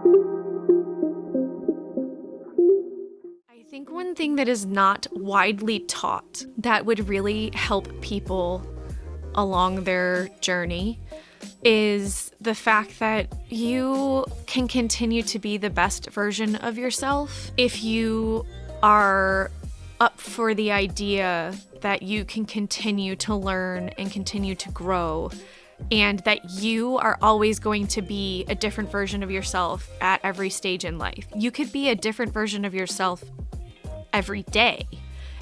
I think one thing that is not widely taught that would really help people along their journey is the fact that you can continue to be the best version of yourself if you are up for the idea that you can continue to learn and continue to grow, and that you are always going to be a different version of yourself at every stage in life. You could be a different version of yourself every day.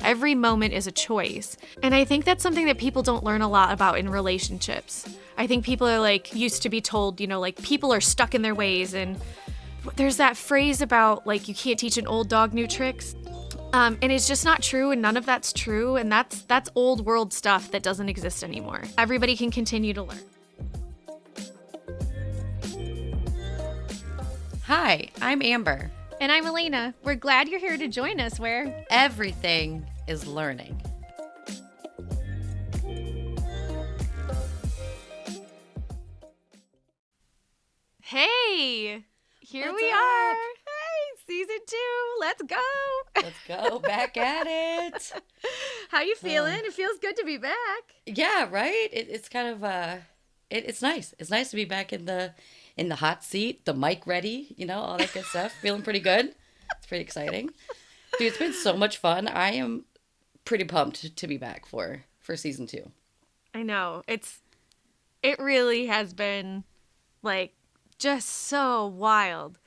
Every moment is a choice. And I think that's something that people don't learn a lot about in relationships. I think people are like used to be told, like people are stuck in their ways. And there's that phrase about like, you can't teach an old dog new tricks. And it's just not true. And none of that's true. And that's old world stuff that doesn't exist anymore. Everybody can continue to learn. Hi, I'm Amber. And I'm Elayna. We're glad you're here to join us where Everything is learning. Hey, here What's we up? are. Hey, season 2. Let's go. Let's go back at it. How you feeling? It feels good to be back. Yeah, right? It's kind of it's nice. It's nice to be back in the hot seat, the mic ready, all that good stuff. Feeling pretty good. It's pretty exciting. Dude, it's been so much fun. I am pretty pumped to be back for season 2. I know. It really has been like just so wild.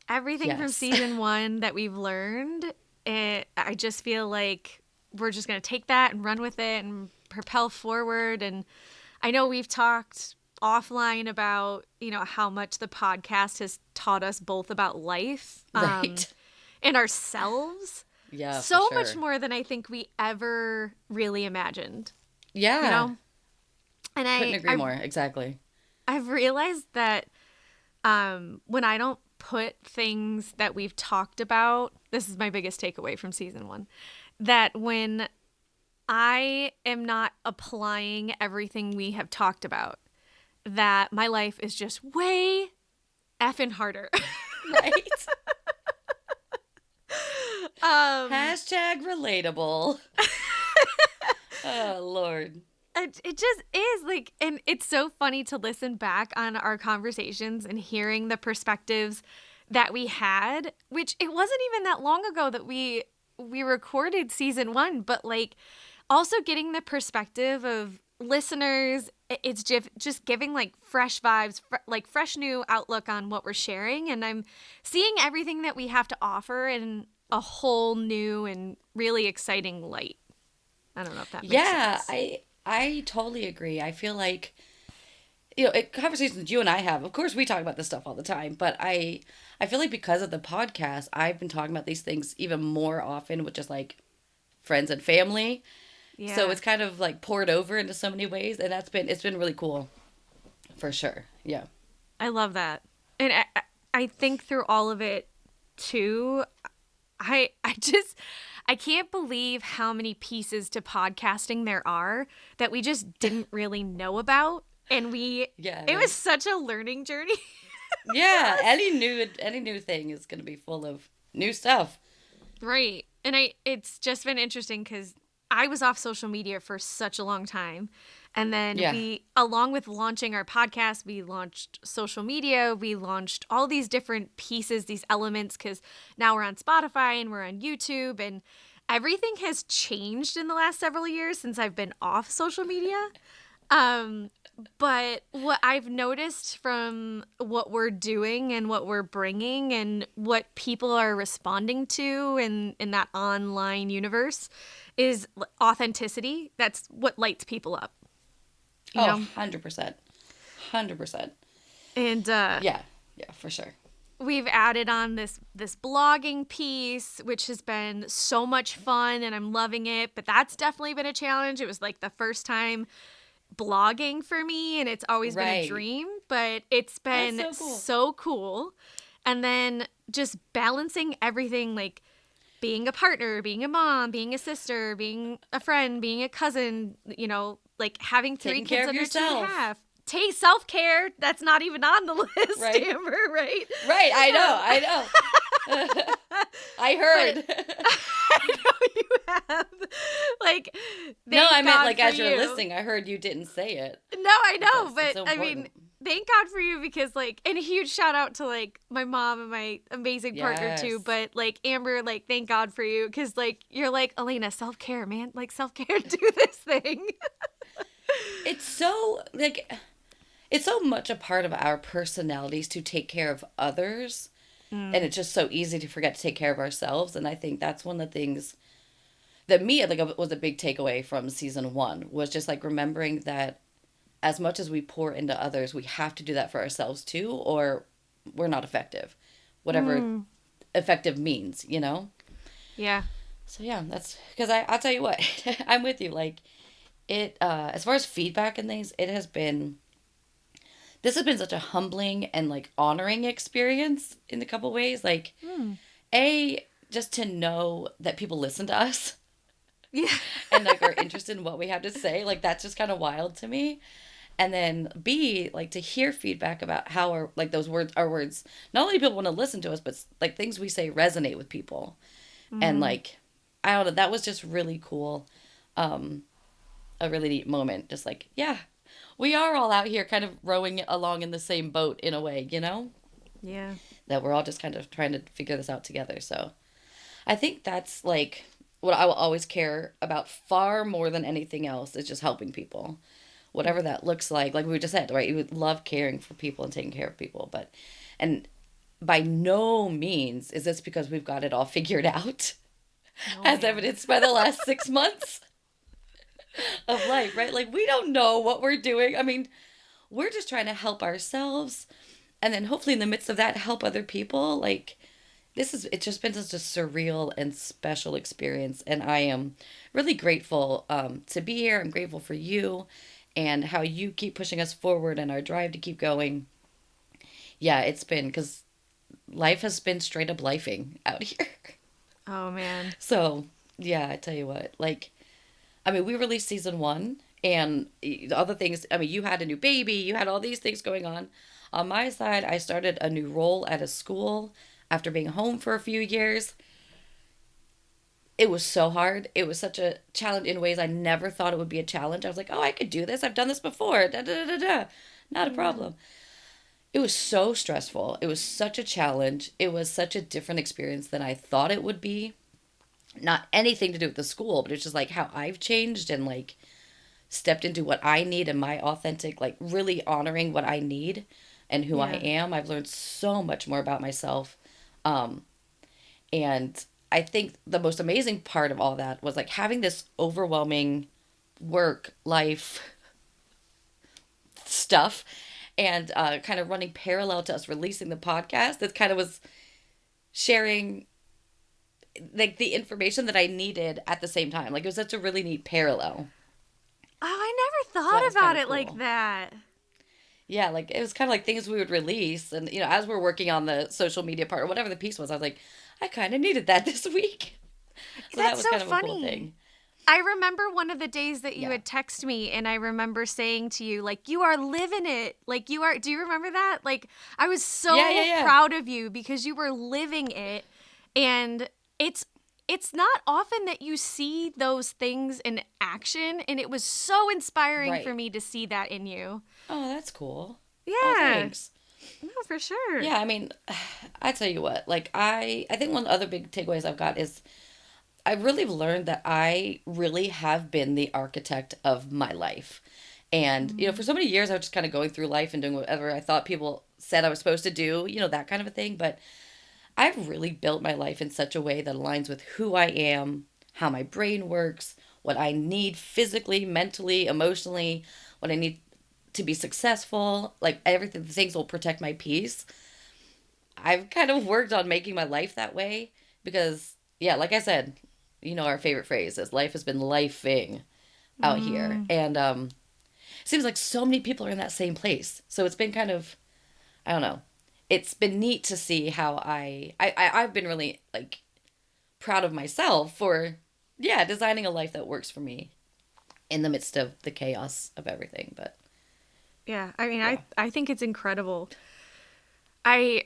Everything from Yes. season 1 that we've learned, I just feel like we're just going to take that and run with it and propel forward. And I know we've talked offline about, how much the podcast has taught us both about life Right. and ourselves. Yeah, So for much sure. more than I think we ever really imagined, Yeah. And Couldn't agree more. Exactly. I've realized that when I don't put things that we've talked about, this is my biggest takeaway from season 1, that when I am not applying everything we have talked about, that my life is just way effing harder. Right? Um, #relatable. Oh, Lord. It just is like, and it's so funny to listen back on our conversations and hearing the perspectives that we had, which it wasn't even that long ago that we recorded season 1, but like also getting the perspective of listeners. It's just giving like fresh vibes, like fresh new outlook on what we're sharing. And I'm seeing everything that we have to offer in a whole new and really exciting light. I don't know if that makes sense. I totally agree. I feel like, conversations you and I have, of course we talk about this stuff all the time, but I feel like because of the podcast, I've been talking about these things even more often with just like friends and family. Yeah. So it's kind of like poured over into so many ways, and it's been really cool, for sure. Yeah. I love that. And I think through all of it too, I can't believe how many pieces to podcasting there are that we just didn't really know about. And it was such a learning journey. Yeah, any new thing is going to be full of new stuff. Right. And it's just been interesting because I was off social media for such a long time. And then we, along with launching our podcast, we launched social media. We launched all these different pieces, these elements, because now we're on Spotify and we're on YouTube. And everything has changed in the last several years since I've been off social media. But what I've noticed from what we're doing and what we're bringing and what people are responding to in that online universe is authenticity. That's what lights people up. You know? 100%. 100%. And Yeah, for sure. we've added on this blogging piece, which has been so much fun and I'm loving it. But that's definitely been a challenge. It was like the first time blogging for me, and it's always been a dream, but it's been so cool. And then just balancing everything, like being a partner, being a mom, being a sister, being a friend, being a cousin, like having 3 kids under 2.5, hey, self-care, that's not even on the list, Right. Amber, right? Right, I know. I heard. I know you have. Like, No, I thank meant God like for as you. you're listening, I heard you didn't say it. No, I know, Because it's but so I mean, important. thank God for you because, like, and a huge shout out to, like, my mom and my amazing partner, too. Yes. But, like, Amber, like, thank God for you because, like, you're like, Elayna, self-care, man. Like, self-care, do this thing. It's so, like, it's so much a part of our personalities to take care of others. And it's just so easy to forget to take care of ourselves. And I think that's one of the things that me, like, was a big takeaway from season 1 was just, like, remembering that as much as we pour into others, we have to do that for ourselves too, or we're not effective. Whatever effective means, you know? Yeah. So yeah, that's because I'll tell you what, I'm with you. Like as far as feedback and things, this has been such a humbling and like honoring experience in a couple ways. Like, just to know that people listen to us Yeah. and like are interested in what we have to say, like that's just kind of wild to me. And then B, like to hear feedback about how our words, not only people want to listen to us, but like things we say resonate with people. And like, I don't know, that was just really cool. A really neat moment. Just like, yeah, we are all out here kind of rowing along in the same boat in a way, you know? Yeah. That we're all just kind of trying to figure this out together. So I think that's like what I will always care about far more than anything else is just helping people. Whatever that looks like we just said, right? You would love caring for people and taking care of people, and by no means is this because we've got it all figured out, as man. evidenced by the last 6 months of life, right? Like we don't know what we're doing. I mean, we're just trying to help ourselves, and then hopefully in the midst of that, help other people. Like it's just been such a surreal and special experience, and I am really grateful to be here. I'm grateful for you and how you keep pushing us forward and our drive to keep going. Yeah, it's been because life has been straight up lifing out here. Oh, man. So, yeah, I tell you what, like, I mean, we released season 1 and the other things, I mean, you had a new baby, you had all these things going on. On my side, I started a new role at a school after being home for a few years. It was so hard. It was such a challenge in ways I never thought it would be a challenge. I was like, oh, I could do this. I've done this before. Da, da, da, da, da. Not a problem. It was so stressful. It was such a challenge. It was such a different experience than I thought it would be. Not anything to do with the school, but it's just like how I've changed and like stepped into what I need and my authentic, like really honoring what I need and who I Yeah. am. I've learned so much more about myself. And I think the most amazing part of all that was like having this overwhelming work life stuff and kind of running parallel to us releasing the podcast that kind of was sharing like the information that I needed at the same time. Like it was such a really neat parallel. Oh, I never that thought was about kinda it like cool. that. Yeah, like it was kind of like things we would release and as we're working on the social media part or whatever the piece was, I was like, I kind of needed that this week. So that That's was so kind of a cool funny. thing. I remember one of the days that you Yeah. had texted me, and I remember saying to you, like, you are living it. Like, you are, do you remember that? Like, I was Yeah, so yeah, yeah. proud of you because you were living it. And it's not often that you see those things in action. And it was so inspiring for Right. me to see that in you. Oh, that's cool. Oh, Yeah. thanks. No, for sure. Yeah, I mean, I tell you what, like I think one of the other big takeaways I've got is I really learned that I really have been the architect of my life. And, for so many years I was just kind of going through life and doing whatever I thought people said I was supposed to do, that kind of a thing. But I've really built my life in such a way that aligns with who I am, how my brain works, what I need physically, mentally, emotionally, what I need to be successful, like everything, the things that will protect my peace. I've kind of worked on making my life that way because, yeah, like I said, our favorite phrase is life has been lifing out here. And it seems like so many people are in that same place. So it's been kind of, I don't know. It's been neat to see how I've been really like proud of myself for, yeah, designing a life that works for me in the midst of the chaos of everything. But Yeah. I mean, Yeah. I think it's incredible. I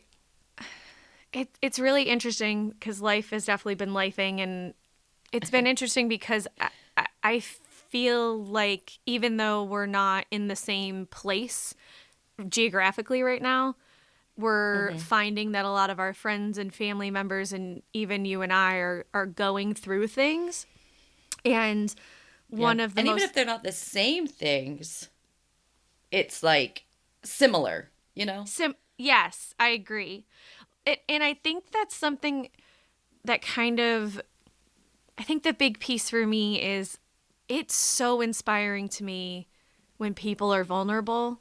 it's really interesting because life has definitely been lifing, and it's been interesting because I feel like even though we're not in the same place geographically right now, we're Mm-hmm. finding that a lot of our friends and family members and even you and I are going through things. And one Yep. of the And even most if they're not the same things, it's like similar, you know? yes, I agree. And I think that's something that kind of I think the big piece for me is it's so inspiring to me when people are vulnerable.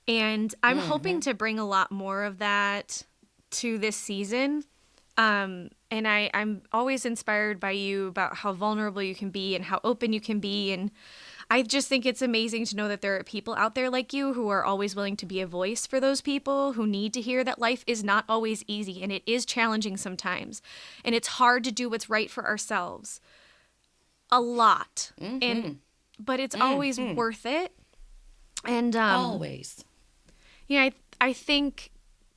And I'm hoping Mm-hmm. to bring a lot more of that to this season. And I'm always inspired by you about how vulnerable you can be and how open you can be. And I just think it's amazing to know that there are people out there like you who are always willing to be a voice for those people who need to hear that life is not always easy and it is challenging sometimes. And it's hard to do what's right for ourselves a lot. And Mm-hmm. but it's always Mm-hmm. worth it. And Always. yeah, I think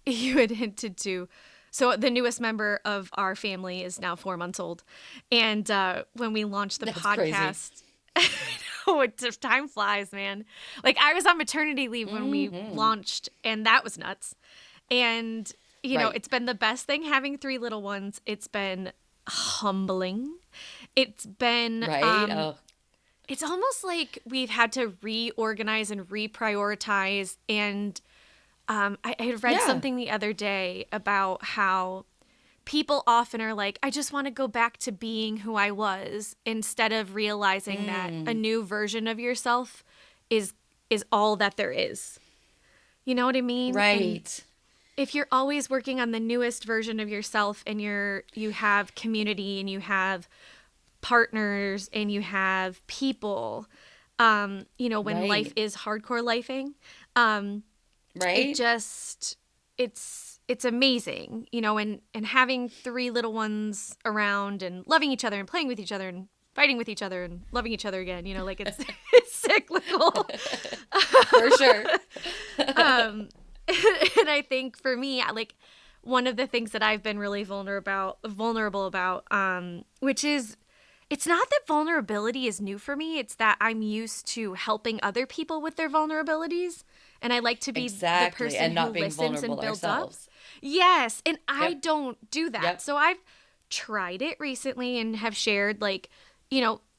you had hinted to. So the newest member of our family is now 4 months old, and when we launched the That's crazy. podcast, oh, time flies, man. Like I was on maternity leave when we Mm-hmm. launched, and that was nuts. And Right. it's been the best thing having three little ones. It's been humbling. It's been Right. Oh, it's almost like we've had to reorganize and reprioritize. And I had read yeah. something the other day about how people often are like, I just want to go back to being who I was, instead of realizing that a Mm. new version of yourself is all that there is. You know what I mean? And Right. if you're always working on the newest version of yourself and you have community and you have partners and you have people, when life Right. is hardcore lifing, um, it Right. just it's amazing, and having three little ones around and loving each other and playing with each other and fighting with each other and loving each other again, like it's it's cyclical. For sure. And I think for me, like one of the things that I've been really vulnerable about, which is it's not that vulnerability is new for me. It's that I'm used to helping other people with their vulnerabilities. And I like to be the Exactly. person And who not being listens and vulnerable builds up. ourselves. Yes. And I Yep. don't do that. Yep. So I've tried it recently and have shared, like,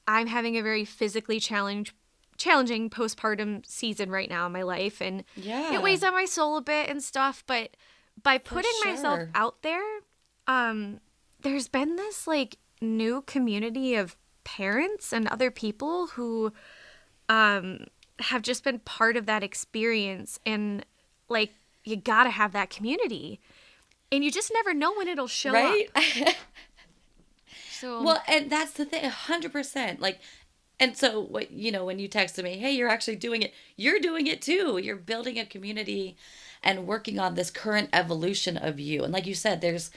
I'm having a very physically challenging postpartum season right now in my life. And it Yeah. weighs on my soul a bit and stuff. But by For putting myself sure. out there, there's been this like new community of parents and other people who have just been part of that experience. And like, you gotta have that community, and you just never know when it'll show Right? up. So Well, and that's the thing, 100%. Like, and so what, when you texted me, hey, you're actually doing it, you're doing it too. You're building a community and working on this current evolution of you. And like you said, there's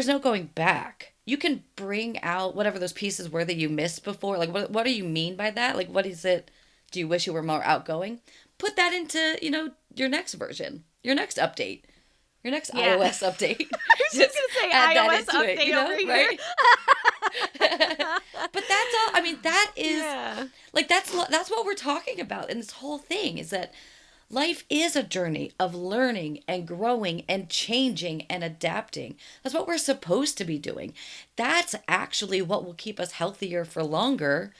no going back. You can bring out whatever those pieces were that you missed before. Like, what do you mean by that? Like, what is it? Do you wish you were more outgoing? Put that into, your next version, your next update, your next yeah. I iOS update. was just Just gonna say add that iOS into it, update over here. right? But that's all. I mean, that is Yeah. like that's what we're talking about in this whole thing, is that life is a journey of learning and growing and changing and adapting. That's what we're supposed to be doing. That's actually what will keep us healthier for longer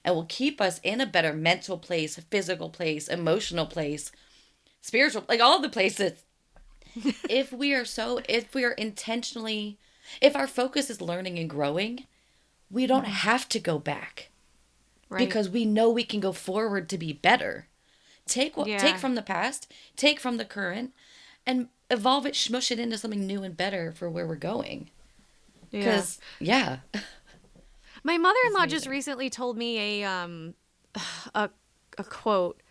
and will keep us in a better mental place, physical place, emotional place, spiritual, like all the places. If we are intentionally, if our focus is learning and growing, we don't have to go back Right. because we know we can go forward to be better. Take Yeah. from the past, take from the current, and evolve it, smush it into something new and better for where we're going. Yeah. Because yeah, My it's mother-in-law just amazing. recently told me a a quote.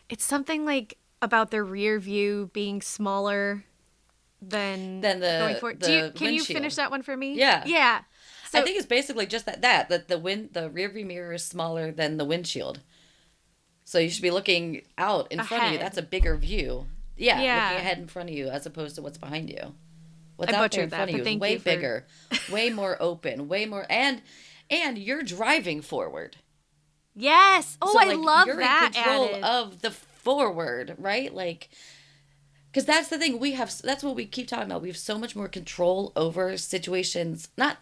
It's something like about the rear view being smaller than Then going the forward. the Can you finish windshield. that one for me? Yeah, Yeah. I So think it's basically just that the rear view mirror is smaller than the windshield. So you should be looking out in front of you. That's Ahead. a bigger view. Yeah, looking Yeah. ahead in front of you as opposed to what's behind you. What's I out there in butchered front that, of you but is thank way you for. bigger, way more open, way more and you're driving forward. Yes. Oh, So I like love you're in that control added. of the forward, right? Like because that's the thing we have, that's what we keep talking about. We have so much more control over situations, not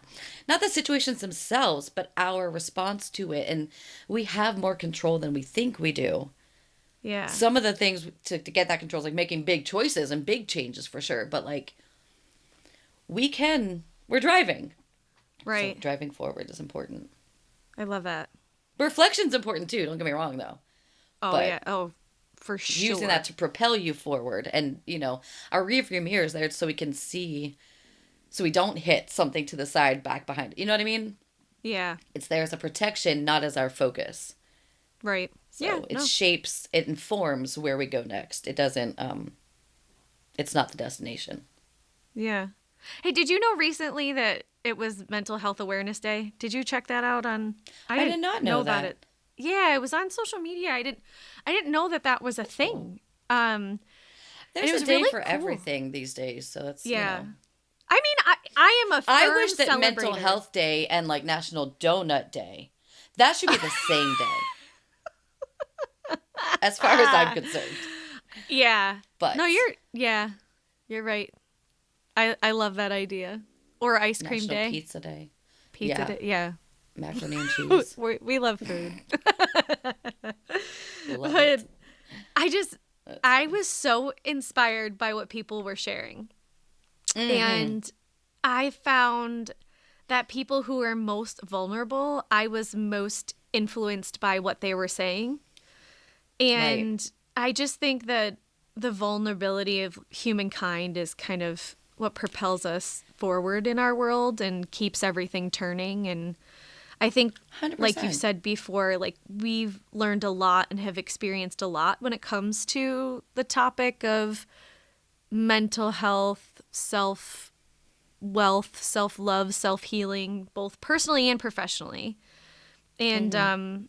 the situations themselves, but our response to it, and we have more control than we think we do. Yeah. Some of the things to get that control is like making big choices and big changes for sure, but like we're driving, so Right. driving forward is important. I love that. Reflection's important too, don't get me wrong though, Oh but yeah. Oh, for using that sure. to propel you forward, and our rear view mirror is there so we can see, so we don't hit something to the side back behind, you know what I mean? Yeah. It's there as a protection, not as our focus. Right. Yeah. So it No. shapes, it informs where we go next. It doesn't it's not the destination. Yeah. Hey, did you know recently that it was Mental Health Awareness Day? Did you check that out on? I I did didn't not know know about that. it. Yeah, it was on social media. I didn't know that that was a That's cool. thing. Um, and There's it a was day really for cool. everything these days, so it's, Yeah. I mean, I am a I firm wish that Mental celebrator. Health Day and like National Donut Day, that should be the same day, as far as I'm Ah, concerned. yeah. No, But yeah, you're right. I love that idea. Or ice cream National day, Pizza Day. pizza Yeah, day. Yeah, macaroni and cheese. we love food. Love But it. I just That's I funny. was so inspired by what people were sharing. Mm-hmm. And I found that people who are most vulnerable, I was most influenced by what they were saying. Right. And I just think that the vulnerability of humankind is kind of what propels us forward in our world and keeps everything turning. And I think, like you've 100%. said before, like we've learned a lot and have experienced a lot when it comes to the topic of mental health, self wealth, self love, self healing, both personally and professionally. And Mm-hmm.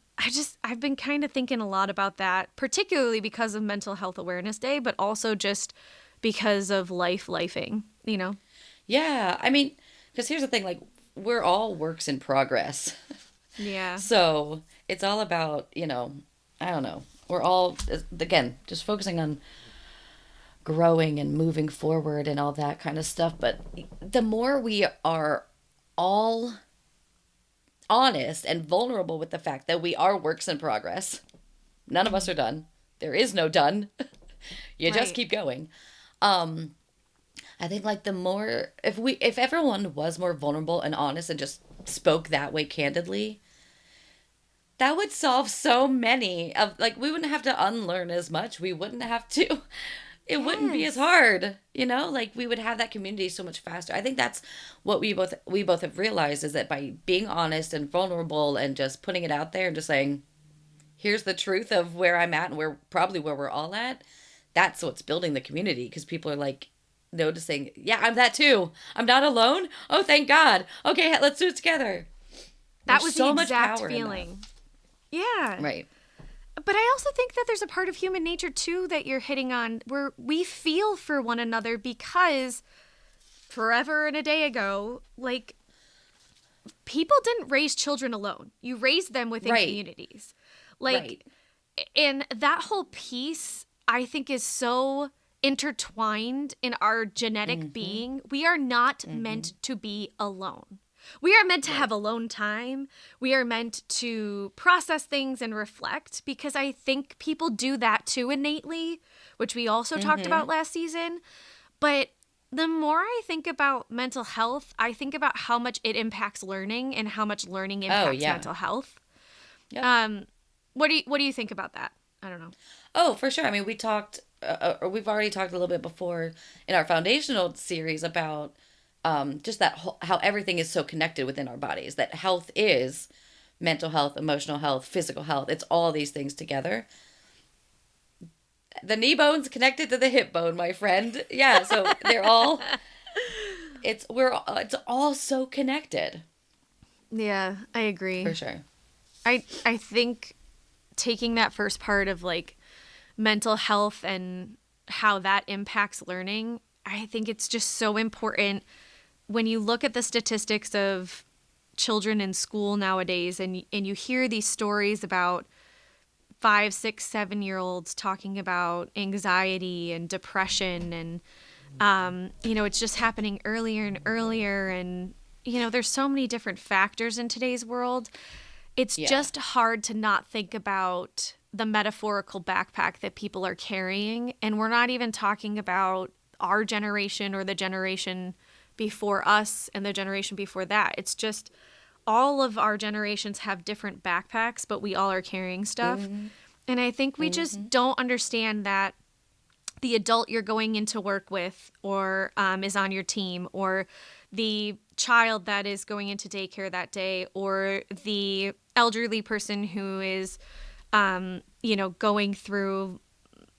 I've been kind of thinking a lot about that, particularly because of Mental Health Awareness Day, but also just because of lifing, you know? Yeah, I mean, because here's the thing, like, we're all works in progress. Yeah. So it's all about, I don't know. We're all, again, just focusing on growing and moving forward and all that kind of stuff. But the more we are all honest and vulnerable with the fact that we are works in progress, none of us are done. There is no done. You just Right. keep going. Um, I think like the more if everyone was more vulnerable and honest and just spoke that way candidly, that would solve so many of like we wouldn't have to unlearn as much. We wouldn't have to it wouldn't be as Yes. hard, like we would have that community so much faster. I think that's what we both have realized is that by being honest and vulnerable and just putting it out there and just saying, here's the truth of where I'm at and where we're all at, that's what's building the community because people are like noticing, yeah, I'm that too. I'm not alone. Oh, thank God. Okay, let's do it together. That There's was the so much exact power in that. feeling. Yeah. Right. But I also think that there's a part of human nature too that you're hitting on where we feel for one another because forever and a day ago, like people didn't raise children alone. You raised them within Right. communities. Like, Right. and that whole piece, I think, is so intertwined in our genetic Mm-hmm. being. We are not Mm-hmm. meant to be alone. We are meant to have Right. alone time. We are meant to process things and reflect because I think people do that too innately, which we also talked Mm-hmm. about last season. But the more I think about mental health, I think about how much it impacts learning and how much learning Oh, impacts yeah. mental health. Yep. Um, what do you think about that? I don't know. Oh, for sure. I mean, or we've already talked a little bit before in our foundational series about just that how everything is so connected within our bodies. That health is mental health, emotional health, physical health. It's all these things together. The knee bone's connected to the hip bone, my friend. Yeah, so they're all. It's all so connected Yeah, I agree. for sure. I think taking that first part of like mental health and how that impacts learning, I think it's just so important when you look at the statistics of children in school nowadays, and you hear these stories about 5, 6, 7-year-olds talking about anxiety and depression, and it's just happening earlier and earlier, and there's so many different factors in today's world. It's just hard to not think about the metaphorical backpack that people are carrying, and we're not even talking about our generation or the generation before us and the generation before that. It's just all of our generations have different backpacks, but we all are carrying stuff. Mm-hmm. And I think we just don't understand that the adult you're going into work with or is on your team, or the child that is going into daycare that day, or the elderly person who is, going through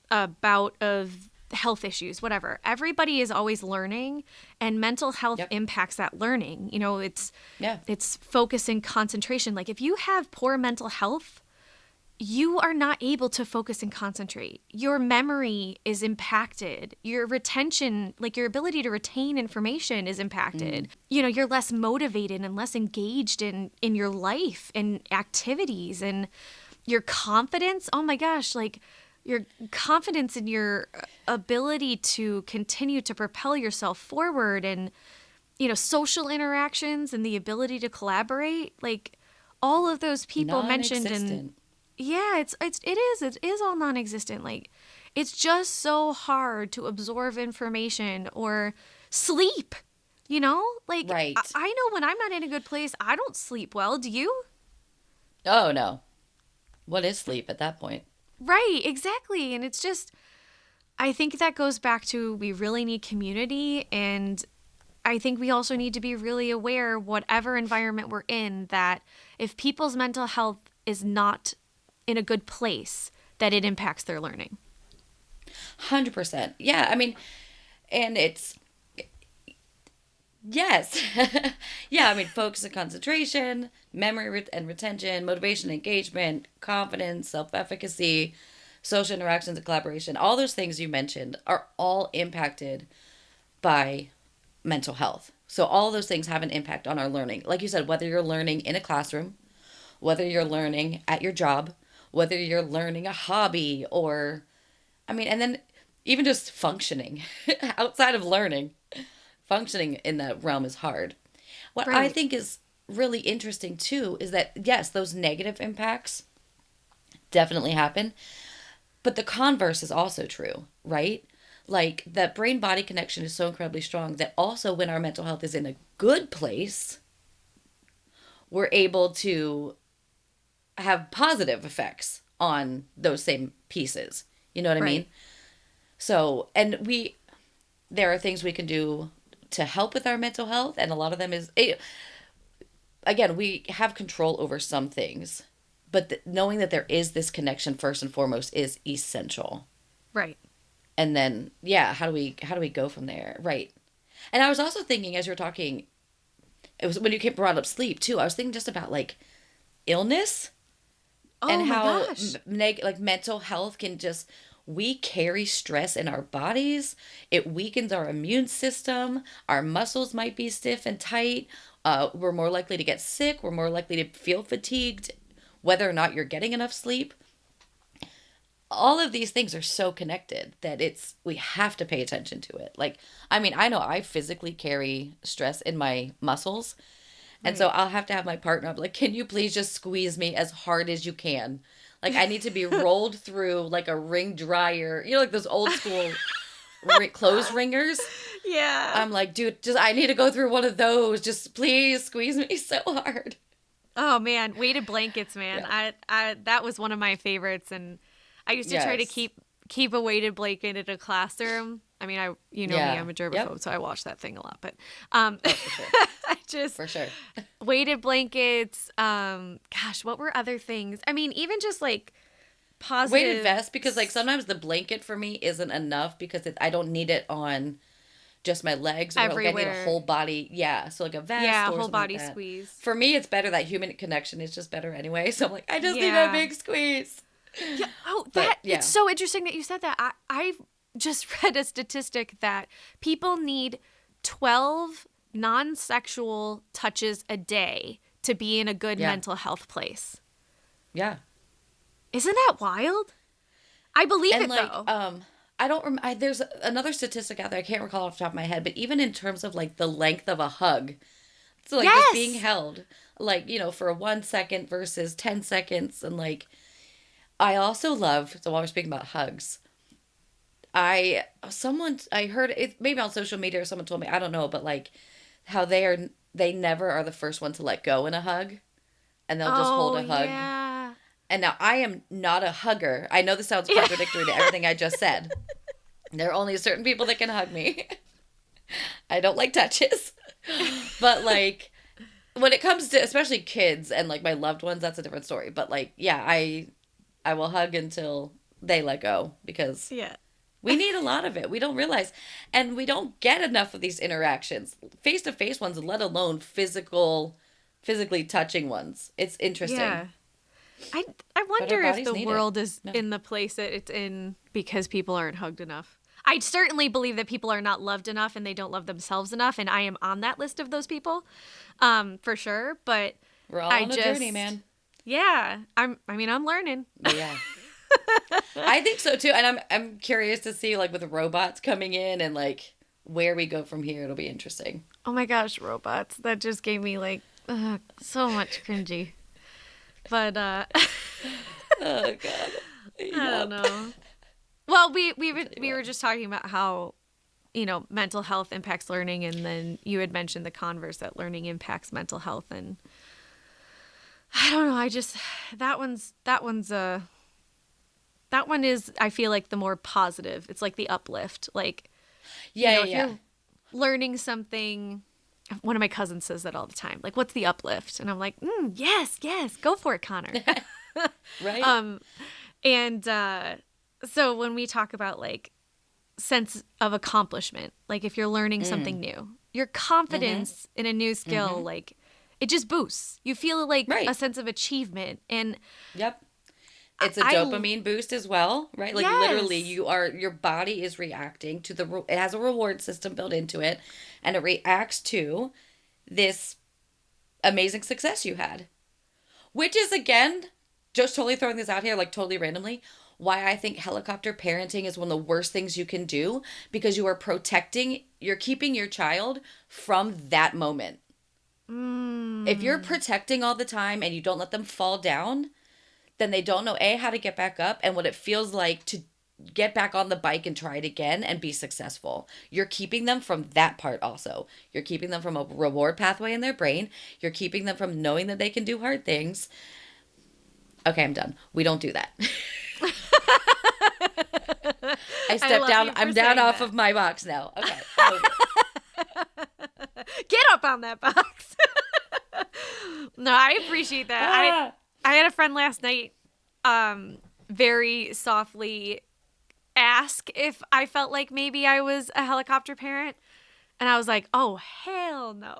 a bout of health issues, whatever. Everybody is always learning, and mental health impacts that learning. It's focus and concentration. Like if you have poor mental health, you are not able to focus and concentrate. Your memory is impacted. Your retention, like your ability to retain information, is impacted. You're less motivated and less engaged in your life and activities, and your confidence. Oh my gosh, like your confidence in your ability to continue to propel yourself forward, and social interactions and the ability to collaborate, like all of those people mentioned. And it is all non-existent. Like it's just so hard to absorb information or sleep, like right. I know when I'm not in a good place, I don't sleep well. Do you? Oh no. What is sleep at that point? Right, exactly. And it's just, I think that goes back to, we really need community. And I think we also need to be really aware, whatever environment we're in, that if people's mental health is not in a good place, that it impacts their learning. 100%. Yeah, I mean, and it's, yes. Yeah, I mean, focus and concentration, memory and retention, motivation, engagement, confidence, self-efficacy, social interactions and collaboration, all those things you mentioned are all impacted by mental health. So all those things have an impact on our learning. Like you said, whether you're learning in a classroom, whether you're learning at your job, whether you're learning a hobby, or, I mean, and then even just functioning outside of learning. Functioning in that realm is hard. What I think is really interesting too is that, yes, those negative impacts definitely happen, but the converse is also true, right? Like that brain-body connection is so incredibly strong that also when our mental health is in a good place, we're able to have positive effects on those same pieces. You know what I mean? So, and there are things we can do to help with our mental health, and a lot of them is, again, we have control over some things, but knowing that there is this connection first and foremost is essential. Right. And then, how do we go from there? Right. And I was also thinking, as you were talking, it was when you brought up sleep too, I was thinking just about like illness and how like mental health can just, we carry stress in our bodies. It weakens our immune system. Our muscles might be stiff and tight. We're more likely to get sick. We're more likely to feel fatigued, whether or not you're getting enough sleep. All of these things are so connected that we have to pay attention to it. Like, I mean, I know I physically carry stress in my muscles. And so I'll have to have my partner up, like, can you please just squeeze me as hard as you can? Like, I need to be rolled through like a ring dryer. Like those old school clothes ringers. Yeah. I'm like, dude, I need to go through one of those. Just please squeeze me so hard. Oh, man. Weighted blankets, man. Yeah. I that was one of my favorites. And I used to try to keep a weighted blanket in a classroom. I mean, me, I'm a germaphobe, so I watch that thing a lot. But for sure. I just, for sure, weighted blankets. Gosh, what were other things? I mean, even just like positive weighted vest, because like sometimes the blanket for me isn't enough because I don't need it on just my legs. Or everywhere. Like I need a whole body. Yeah, so like a vest. Yeah, or whole body like squeeze. For me, it's better that human connection is just better anyway. So I'm like, I just need a big squeeze. Yeah. Oh, But it's so interesting that you said that. I've just read a statistic that people need 12 non-sexual touches a day to be in a good yeah, mental health place. yeah. Isn't that wild? I believe And it though. I don't there's another statistic out there, I can't recall off the top of my head, but even in terms of like the length of a hug, so like just being Yes. held, like, for 1 second versus 10 seconds. And like, I also love, so while we're speaking about hugs, I heard it maybe on social media, or someone told me, I don't know, but like how they never are the first one to let go in a hug, and they'll just hold Oh, a hug. yeah. And now I am not a hugger. I know this sounds Yeah. contradictory to everything I just said. There are only certain people that can hug me. I don't like touches. But like, when it comes to especially kids and like my loved ones, that's a different story. But like, yeah, I will hug until they let go, because Yeah. we need a lot of it. We don't realize, and we don't get enough of these interactions, face to face ones, let alone physically touching ones. It's interesting. Yeah. I I But our wonder if bodies the need it. world is No. in the place that it's in because people aren't hugged enough. I certainly believe that people are not loved enough and they don't love themselves enough, and I am on that list of those people, for sure. But We're all I on a journey, just, man. yeah, I'm learning. But yeah. I think so too. And I'm curious to see, like, with robots coming in and like where we go from here. It'll be interesting. Oh my gosh, robots! That just gave me like so much cringy. But Oh god. I don't Yup. know. Well, Tell you we were what. just talking about how mental health impacts learning, and then you had mentioned the converse that learning impacts mental health, and I don't know. I just that one is, I feel like, the more positive. It's like the uplift. Like, Yeah, yeah, if yeah. you're learning something, one of my cousins says that all the time. Like, what's the uplift? And I'm like, yes, yes, go for it, Connor. Right? um, and so when we talk about like sense of accomplishment, like if you're learning something new, your Mm-hmm. confidence in a new skill, Mm-hmm. like it just boosts. You feel like a Right. sense of achievement, and Yep. It's a I dopamine boost as well, right? Like, literally, yes, your body is reacting to it has a reward system built into it, and it reacts to this amazing success you had. Which is, again, just totally throwing this out here, like totally randomly, why I think helicopter parenting is one of the worst things you can do, because you're keeping your child from that moment. If you're mm, protecting all the time and you don't let them fall down, then they don't know A, how to get back up, and what it feels like to get back on the bike and try it again and be successful. You're keeping them from that part also. You're keeping them from a reward pathway in their brain. You're keeping them from knowing that they can do hard things. Okay, I'm done. We don't do that. I I stepped love down. you for I'm down saying off that. of my box now. Okay. I'm over Get up on that box. No, I appreciate that. Ah. I had a friend last night, very softly ask if I felt like maybe I was a helicopter parent. And I was like, oh, hell no.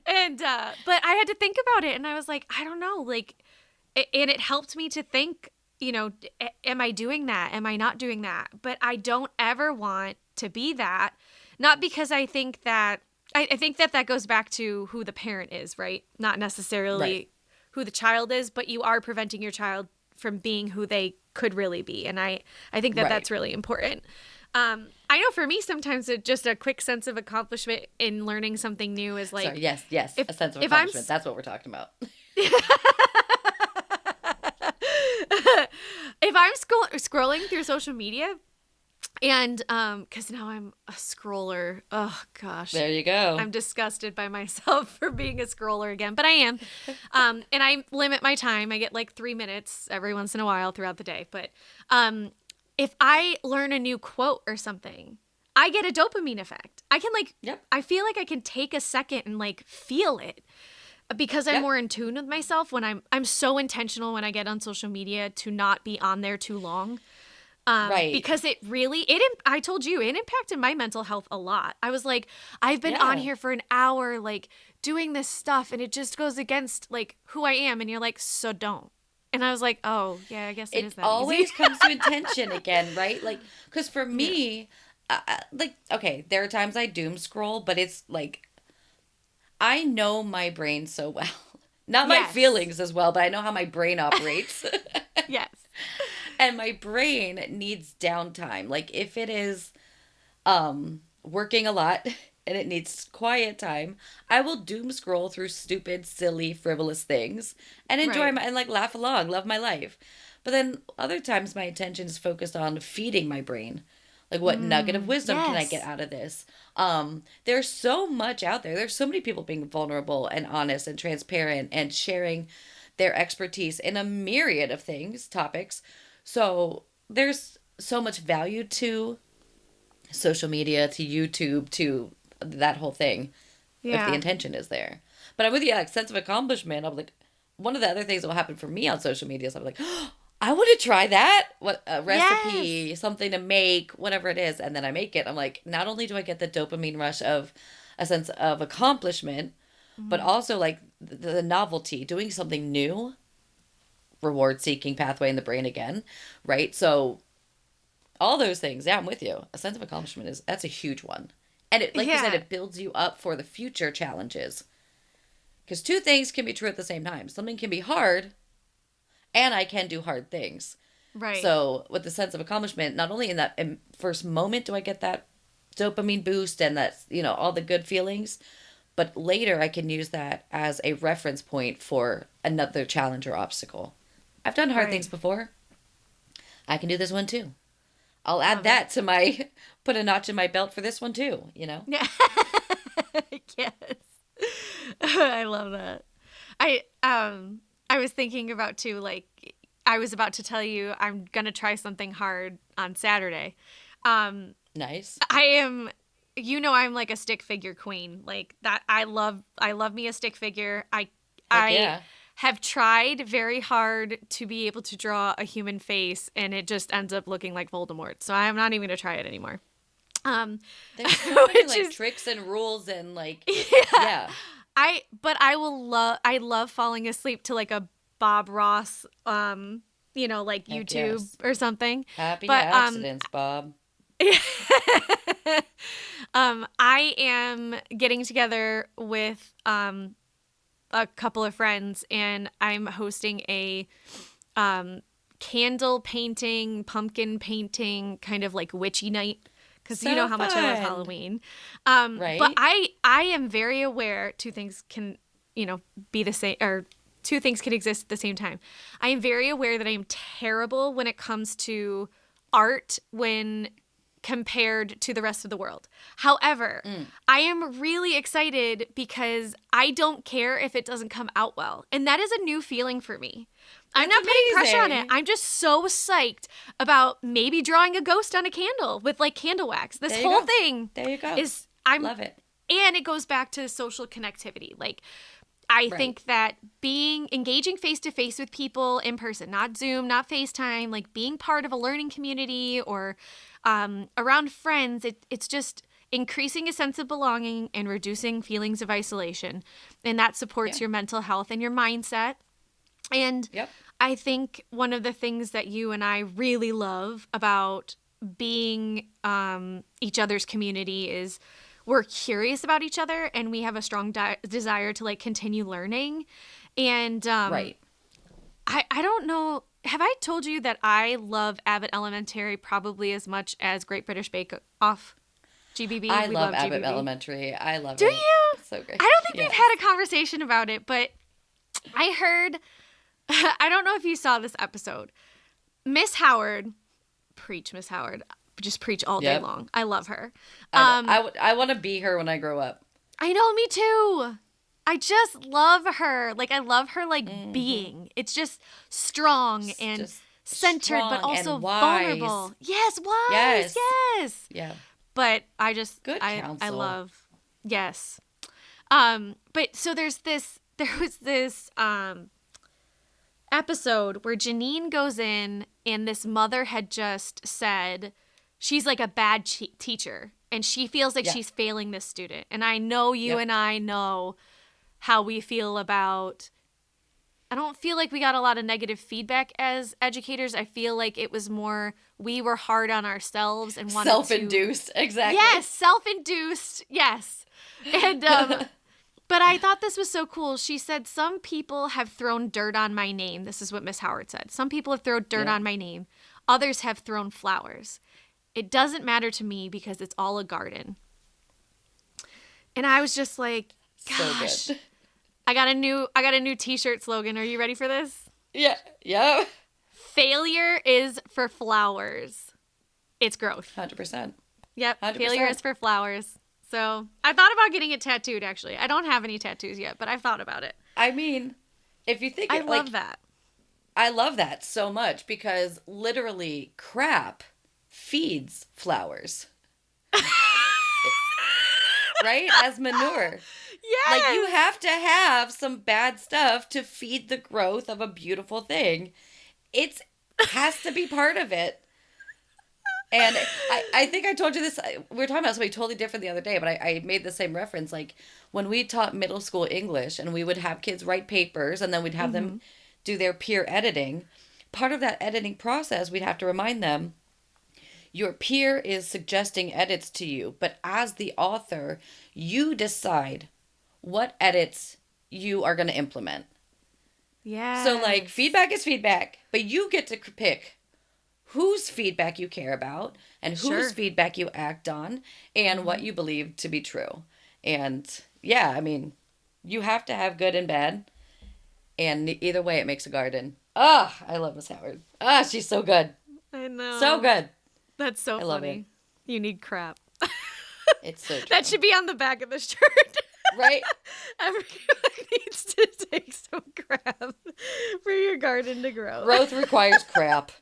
And, but I had to think about it. And I was like, I don't know. Like, and it helped me to think, am I doing that? Am I not doing that? But I don't ever want to be that. Not because I think that, I think that that goes back to who the parent is, right? Not Right. necessarily who the child is, but you are preventing your child from being who they could really be. And I think that Right. that's really important. I know for me, sometimes just a quick sense of accomplishment in learning something new is Sorry. like, Yes. Yes. if A sense of if I'm accomplishment. That's what we're talking about. if I'm scrolling through social media, and because now I'm a scroller, oh gosh, There you go. I'm disgusted by myself for being a scroller again, but I am. And I limit my time. I get like 3 minutes every once in a while throughout the day. But if I learn a new quote or something, I get a dopamine effect. I can like, Yep. I feel like I can take a second and like feel it because I'm Yep. more in tune with myself when I'm so intentional when I get on social media to not be on there too long. Right. Because it really, I told you, it impacted my mental health a lot. I was like, I've been on Yeah. here for an hour, like doing this stuff, and it just goes against like who I am. And you're like, so don't. And I was like, oh, yeah, I guess it It is that easy. always comes to intention again, right? Like, because for Yeah. me, like, okay, there are times I doom scroll, but it's like, I know my brain so well. Not my Yes. feelings as well, but I know how my brain operates. Yes. And my brain needs downtime. Like, if it is working a lot and it needs quiet time, I will doom scroll through stupid, silly, frivolous things and enjoy Right. my and like laugh along, love my life. But then other times my attention is focused on feeding my brain. Like, what nugget of wisdom can I get Yes. out of this? There's so much out there. There's so many people being vulnerable and honest and transparent and sharing their expertise in a myriad of things, topics. So there's so much value to social media, to YouTube, to that whole thing, if the Yeah. intention is there. But I'm with you, like, sense of accomplishment. I'm like, one of the other things that will happen for me on social media is I'm like, oh, I want to try that. What a Yes. recipe, something to make, whatever it is, and then I make it. I'm like, not only do I get the dopamine rush of a sense of accomplishment, but Mhm. also like the novelty, doing something new, reward seeking pathway in the brain again, right? So all those things, yeah, I'm with you. A sense of accomplishment is that's a huge one. And it, like you said, Yeah. it builds you up for the future challenges. Because two things can be true at the same time. Something can be hard, and I can do hard things. Right. So, with the sense of accomplishment, not only in that first moment do I get that dopamine boost and that, all the good feelings, but later I can use that as a reference point for another challenge or obstacle. I've done hard things Right. before. I can do this one too. I'll add Love it. that to my put a notch in my belt for this one too. Yeah. Yes. I love that. I was thinking about too, like I was about to tell you I'm gonna try something hard on Saturday. Um Nice. I am I'm like a stick figure queen. Like that I love me a stick figure. Heck I yeah. have tried very hard to be able to draw a human face and it just ends up looking like Voldemort. So I'm not even gonna try it anymore. Um There's so many which like is tricks and rules and like yeah. yeah. I love falling asleep to like a Bob Ross like Heck YouTube yes. or something. Happy But accidents, Bob. I am getting together with a couple of friends and I'm hosting a um candle painting, pumpkin painting kind of like witchy night because you know So how much I love fun. Halloween. But Right? I am very aware two things can, be the same or two things can exist at the same time. I am very aware that I am terrible when it comes to art when compared to the rest of the world. However, Mm. I am really excited because I don't care if it doesn't come out well. And that is a new feeling for me. I'm That's not putting pressure on it. amazing. I'm just so psyched about maybe drawing a ghost on a candle with like candle wax. This There you whole go. thing There you go. is I'm Love it. and it goes back to social connectivity. Like I Right. think that engaging face to face with people in person, not Zoom, not FaceTime, like being part of a learning community or around friends, it's just increasing a sense of belonging and reducing feelings of isolation. And that supports Yeah. your mental health and your mindset. And Yep. I think one of the things that you and I really love about being each other's community is we're curious about each other and we have a strong desire to like continue learning. And Right. I don't know. Have I told you that I love Abbott Elementary probably as much as Great British Bake Off? GBB. I We love love Abbott GBB. Elementary. I love Do it. you? It's so great. I don't think we've Yes. had a conversation about it, but I heard, I don't know if you saw this episode. Miss Howard, preach, Miss Howard, just preach all day Yep. long. I love her. I know. I want to be her when I grow up. I know, me too. I just love her. Like, I love her, like, Hmm. being. It's just strong and Just centered, but strong also and wise. vulnerable. Yes, wise. Yes. Yes. Yeah. But I just, Good I counsel. love, yes. But so there was this, episode where Janine goes in and this mother had just said she's like a bad teacher and she feels like Yeah. she's failing this student. And I know you Yep. and I know how we feel about I don't feel like we got a lot of negative feedback as educators. I feel like it was more we were hard on ourselves and wanted Self-induced, exactly. Yes, self-induced. Yes. And but I thought this was so cool. She said some people have thrown dirt on my name. This is what Miss Howard said. Some people have thrown dirt on my name. Others have thrown flowers. It doesn't matter to me because it's all a garden. And I was just like, gosh. So good. I got a new t-shirt slogan. Are you ready for this? Yeah. Yeah. Failure is for flowers. It's growth. 100%. Yep. 100%. Failure is for flowers. So I thought about getting it tattooed, actually. I don't have any tattoos yet, but I've thought about it. I mean, if you think I love that. I love that so much because literally crap feeds flowers. Right? As manure. Yes. Like, you have to have some bad stuff to feed the growth of a beautiful thing. It has to be part of it. And I think I told you this, we were talking about something totally different the other day, but I made the same reference. Like, when we taught middle school English and we would have kids write papers and then we'd have them do their peer editing, part of that editing process, we'd have to remind them, your peer is suggesting edits to you, but as the author, you decide what edits you are going to implement. Yeah. So, like, feedback is feedback, but you get to pick whose feedback you care about and whose feedback you act on and what you believe to be true. And yeah, I mean, you have to have good and bad. And either way, it makes a garden. Ah, I love Miss Howard. Ah, she's so good. I know. So good. That's so funny. Love it. You need crap. It's so true. That should be on the back of the shirt. Right? Everyone needs to take some crap for your garden to grow. Growth requires crap.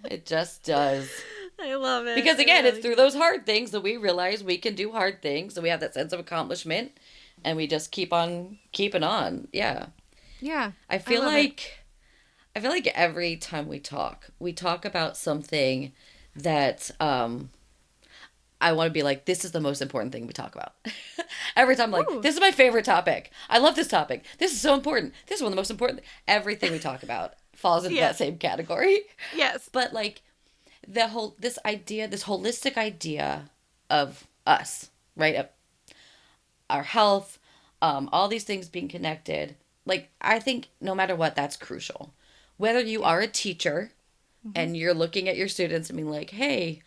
It just does. I love it. Because again, it's through those hard things that we realize we can do hard things. So we have that sense of accomplishment and we just keep on keeping on. Yeah. Yeah. I feel like every time we talk about something that I want to be like, this is the most important thing we talk about. Every time I'm like, this is my favorite topic. I love this topic. This is so important. This is one of the most important. Everything we talk about falls into that same category. Yes. But like this holistic idea of us, right? Of our health, all these things being connected. Like, I think no matter what, that's crucial. Whether you are a teacher and you're looking at your students and being like, hey,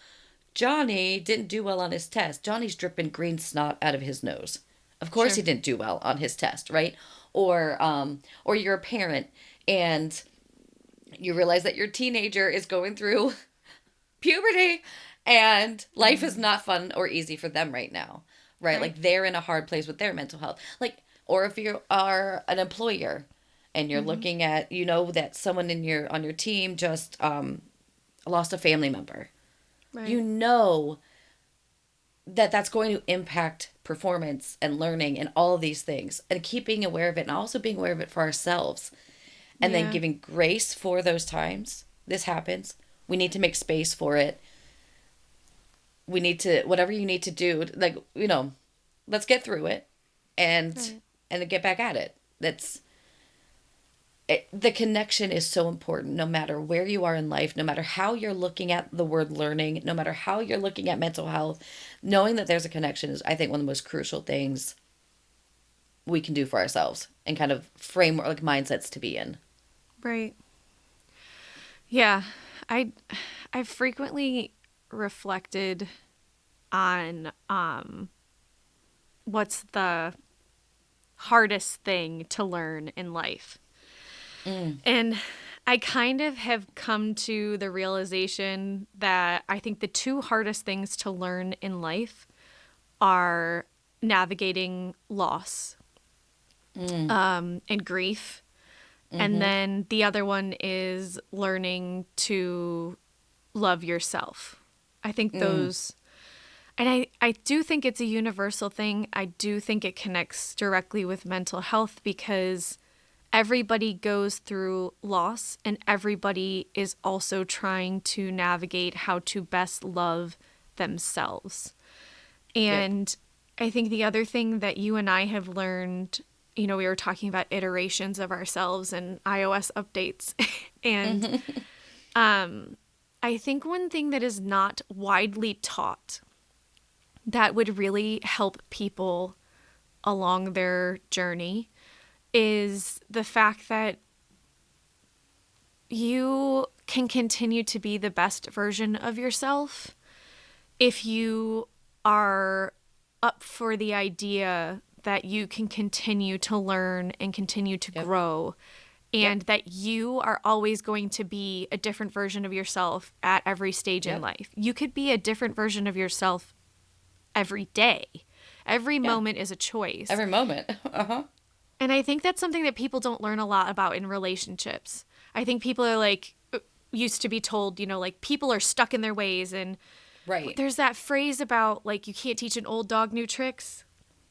Johnny didn't do well on his test. Johnny's dripping green snot out of his nose. Of course he didn't do well on his test, right? Or you're a parent and you realize that your teenager is going through puberty and life is not fun or easy for them right now, right? Like, they're in a hard place with their mental health. Like, or if you are an employer and you're looking at, that someone on your team just lost a family member. Right. You know that that's going to impact performance and learning and all of these things. And being aware of it and also being aware of it for ourselves. And then giving grace for those times. This happens. We need to make space for it. We need to, whatever you need to do, like, let's get through it and get back at it. The connection is so important no matter where you are in life, no matter how you're looking at the word learning, no matter how you're looking at mental health. Knowing that there's a connection is, I think, one of the most crucial things we can do for ourselves and kind of framework, like, mindsets to be in. Right. Yeah. I've frequently reflected on what's the hardest thing to learn in life. And I kind of have come to the realization that I think the two hardest things to learn in life are navigating loss and grief. And then the other one is learning to love yourself. I think those, and I do think it's a universal thing. I do think it connects directly with mental health because everybody goes through loss and everybody is also trying to navigate how to best love themselves. And I think the other thing that you and I have learned we were talking about iterations of ourselves and iOS updates. And I think one thing that is not widely taught that would really help people along their journey is the fact that you can continue to be the best version of yourself if you are up for the idea that you can continue to learn and continue to grow, and that you are always going to be a different version of yourself at every stage in life. You could be a different version of yourself every day. Every moment is a choice. Every moment. And I think that's something that people don't learn a lot about in relationships. I think people are like, used to be told, like people are stuck in their ways. And there's that phrase about like, you can't teach an old dog new tricks.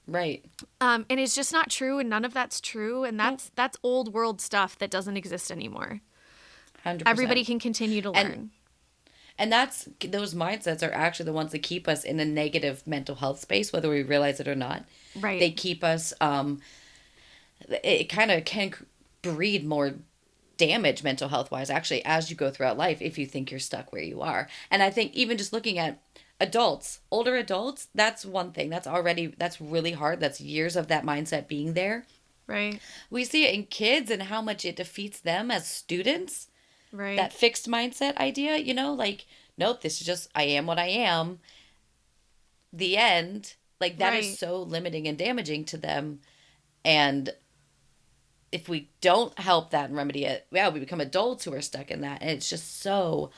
Right. And it's just not true. And none of that's true. And that's old world stuff that doesn't exist anymore. 100%. Everybody can continue to learn. And those mindsets are actually the ones that keep us in a negative mental health space, whether we realize it or not. Right. They keep us, it kind of can breed more damage mental health wise, actually, as you go throughout life, if you think you're stuck where you are. And I think even just looking at adults, older adults, that's one thing. That's really hard. That's years of that mindset being there. Right. We see it in kids and how much it defeats them as students. Right. That fixed mindset idea, like, nope, this is just, I am what I am. The end. Like, that is so limiting and damaging to them. And if we don't help that and remedy it, we become adults who are stuck in that. And it's just so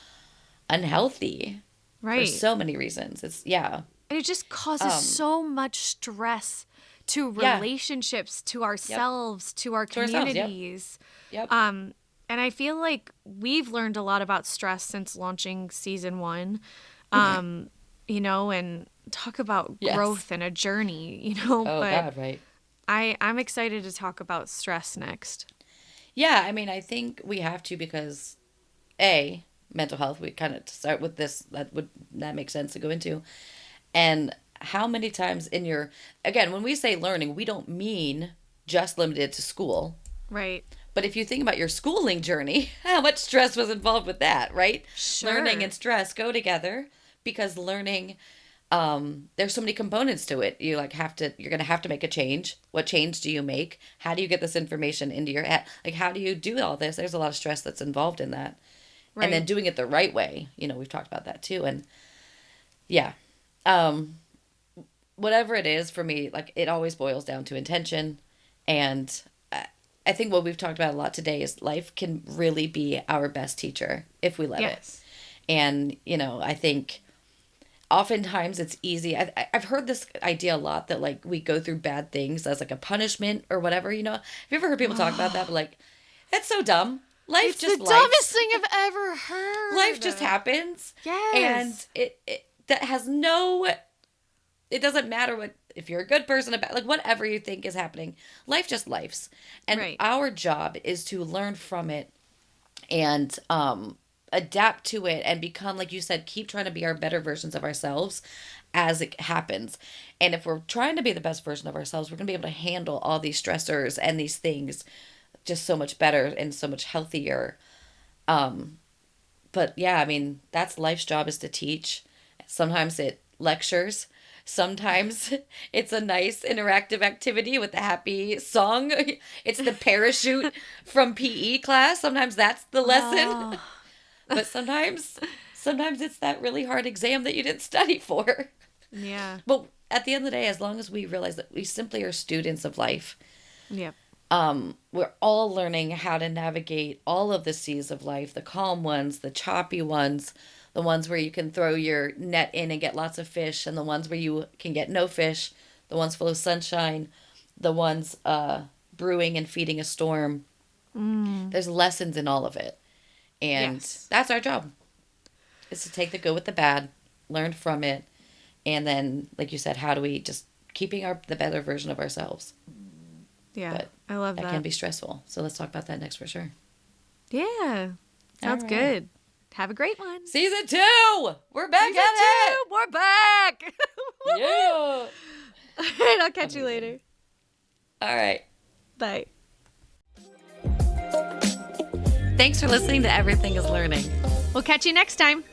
unhealthy. Right. For so many reasons. And it just causes so much stress to relationships, to ourselves, to our communities. And I feel like we've learned a lot about stress since launching season 1, and talk about growth and a journey, Oh, but God, right. I'm excited to talk about stress next. Yeah, I mean, I think we have to because, mental health, we kind of start with this, that makes sense to go into. And how many times again, when we say learning, we don't mean just limited to school. Right. But if you think about your schooling journey, how much stress was involved with that, right? Sure. Learning and stress go together because learning, there's so many components to it. You're going to have to make a change. What change do you make? How do you get this information into your head? Like, how do you do all this? There's a lot of stress that's involved in that. Right. And then doing it the right way. We've talked about that too. And whatever it is for me, like, it always boils down to intention. And I think what we've talked about a lot today is life can really be our best teacher if we let it. And, I think oftentimes it's easy. I've heard this idea a lot that, like, we go through bad things as, like, a punishment or whatever, Have you ever heard people talk about that? But, like, that's so dumb. Life it's the dumbest thing I've ever heard. Life just happens. Yes. And that has it doesn't matter if you're a good person, like, whatever you think is happening, life just lifes. And our job is to learn from it and adapt to it and become, like you said, keep trying to be our better versions of ourselves as it happens. And if we're trying to be the best version of ourselves, we're going to be able to handle all these stressors and these things just so much better and so much healthier. But yeah, I mean, that's life's job, is to teach. Sometimes it lectures. Sometimes it's a nice interactive activity with a happy song. It's the parachute from PE class. Sometimes that's the lesson. But sometimes it's that really hard exam that you didn't study for. Yeah. But at the end of the day, as long as we realize that we simply are students of life. Yep. We're all learning how to navigate all of the seas of life, the calm ones, the choppy ones, the ones where you can throw your net in and get lots of fish, and the ones where you can get no fish, the ones full of sunshine, the ones brewing and feeding a storm. There's lessons in all of it. And that's our job, is to take the good with the bad, learn from it, and then, like you said, how do we just keeping the better version of ourselves. Yeah, but I love that. That can be stressful. So let's talk about that next for sure. Yeah, sounds good. Have a great one. Season 2! We're back at it! We're back! Yeah! All right, I'll catch you later. All right. Bye. Thanks for listening to Everything is Learning. We'll catch you next time.